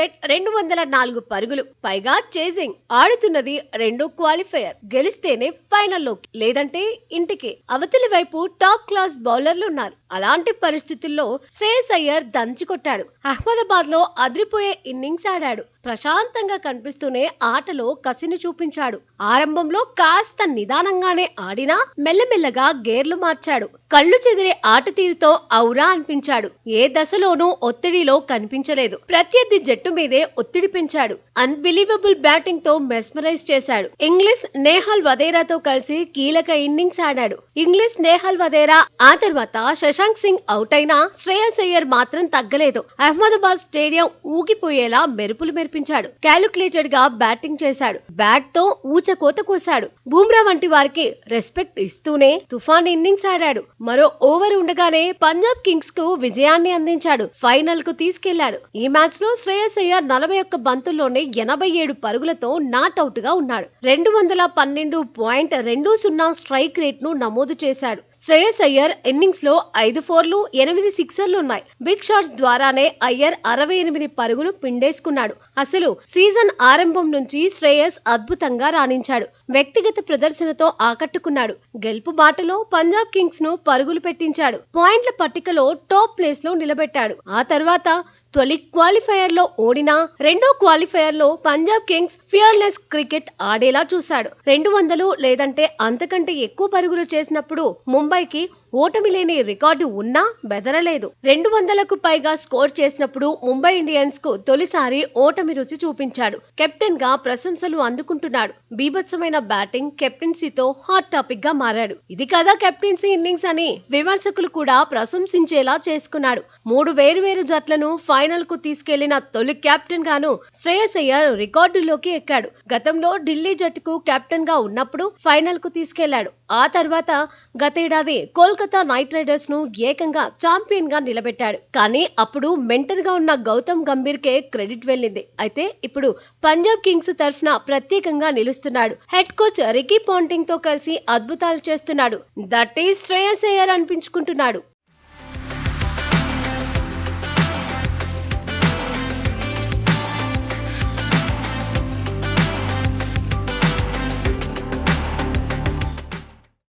Target 204 పరుగులు పైగా chasing. ఆడుతున్నది రెండో క్వాలిఫైయర్. గెలిస్తేనే ఫైనల్లోకి, లేదంటే ఇంటికి. అవతలి వైపు టాప్ క్లాస్ బౌలర్లున్నారు. అలాంటి పరిస్థితుల్లో శ్రేయస్ అయ్యర్ దంచికొట్టాడు. అహ్మదాబాద్ లో అదిరిపోయే ఇన్నింగ్స్ ఆడాడు. ప్రశాంతంగా కనిపిస్తూనే ఆటలో కసిని చూపించాడు. ఆరంభంలో కాస్త నిదానంగానే ఆడినా మెల్లమెల్లగా గేర్లు మార్చాడు. కళ్ళు చెదిరే ఆట తీరుతో ఔరా అనిపించాడు. ఏ దశలోనూ ఒత్తిడిలో కనిపించలేదు. ప్రత్యర్థి జట్టు మీదే ఒత్తిడి పెంచాడు. అన్బిలీవబుల్ బ్యాటింగ్ తో మెస్మరైజ్ చేశాడు. ఇంగ్లీష్ నేహల్ వదేరాతో కలిసి కీలక ఇన్నింగ్స్ ఆడాడు. ఇంగ్లీష్ నేహల్ వదేరా ఆ తర్వాత శశాంక్ సింగ్ అవుట్ అయినా శ్రేయస్ అయ్యర్ మాత్రం తగ్గలేదు. అహ్మదాబాద్ స్టేడియం ఊగిపోయేలా మెరుపులు మెరిపించాడు. క్యాలిక్యులేటెడ్ గా బ్యాటింగ్ చేశాడు. బ్యాట్ తో ఊచకోత కోశాడు. బూమ్రా వంటి వారికి రెస్పెక్ట్ ఇస్తూనే తుఫాన్ ఇన్నింగ్స్ ఆడాడు. మరో ఓవర్ ఉండగానే పంజాబ్ కింగ్స్ కు విజయాన్ని అందించాడు. ఫైనల్ కు తీసుకెళ్లాడు. ఈ మ్యాచ్ లో శ్రేయస్ అయ్యర్ 41 బంతుల్లోనే 87 పరుగులతో నాట్అవుట్ గా ఉన్నాడు. 212.20 స్ట్రైక్ రేట్ ను నమోదు చేశాడు. శ్రేయస్ అయ్యర్ ఇన్నింగ్స్ లో 5 4లు 8 సిక్సర్లు ఉన్నాయి. బిగ్ షాట్స్ ద్వారానే అయ్యర్ 68 పరుగులు పిండేసుకున్నాడు. అసలు సీజన్ ఆరంభం నుంచి శ్రేయస్ అద్భుతంగా రాణించాడు. వ్యక్తిగత ప్రదర్శనతో ఆకట్టుకున్నాడు. గెలుపు బాటలో పంజాబ్ కింగ్స్ ను పరుగులు పెట్టించాడు. పాయింట్ల పట్టికలో టాప్ ప్లేస్ లో నిలబెట్టాడు. ఆ తర్వాత తొలి క్వాలిఫైయర్ లో ఓడినా రెండో క్వాలిఫైయర్ లో పంజాబ్ కింగ్స్ ఫియర్లెస్ క్రికెట్ ఆడేలా చూశాడు. 200 లేదంటే అంతకంటే ఎక్కువ పరుగులు చేసినప్పుడు ముంబైకి ఓటమి లేని రికార్డు ఉన్నా బెదరలేదు. 200కు పైగా స్కోర్ చేసినప్పుడు ముంబై ఇండియన్స్ కు తొలిసారి ఓటమి రుచి చూపించాడు. కెప్టెన్ గా ప్రశంసలు అందుకుంటున్నాడు. బీభత్సమైన బ్యాటింగ్, కెప్టెన్సీతో హాట్ టాపిక్ గా మారాడు. ఇది కదా కెప్టెన్సీ ఇన్నింగ్స్ అని విమర్శకులు కూడా ప్రశంసించేలా చేసుకున్నాడు. 3 వేర్వేరు జట్లను ఫైనల్ కు తీసుకెళ్లిన తొలి కెప్టెన్ గాను శ్రేయస్ అయ్యర్ రికార్డుల్లోకి ఎక్కాడు. గతంలో ఢిల్లీ జట్టుకు కెప్టెన్ గా ఉన్నప్పుడు ఫైనల్ కు తీసుకెళ్లాడు. ఆ తర్వాత గతేడాది కోల్కతా నైట్ రైడర్స్ ను ఏకంగా ఛాంపియన్ గా నిలబెట్టాడు. కానీ అప్పుడు మెంటర్ గా ఉన్న గౌతమ్ గంభీర్ కే క్రెడిట్ వెళ్ళింది. అయితే ఇప్పుడు పంజాబ్ కింగ్స్ తరఫున ప్రత్యేకంగా నిలుస్తున్నాడు. హెడ్ కోచ్ రికీ పాంటింగ్ తో కలిసి అద్భుతాలు చేస్తున్నాడు. That is Shreyas Iyer అనిపించుకుంటున్నాడు.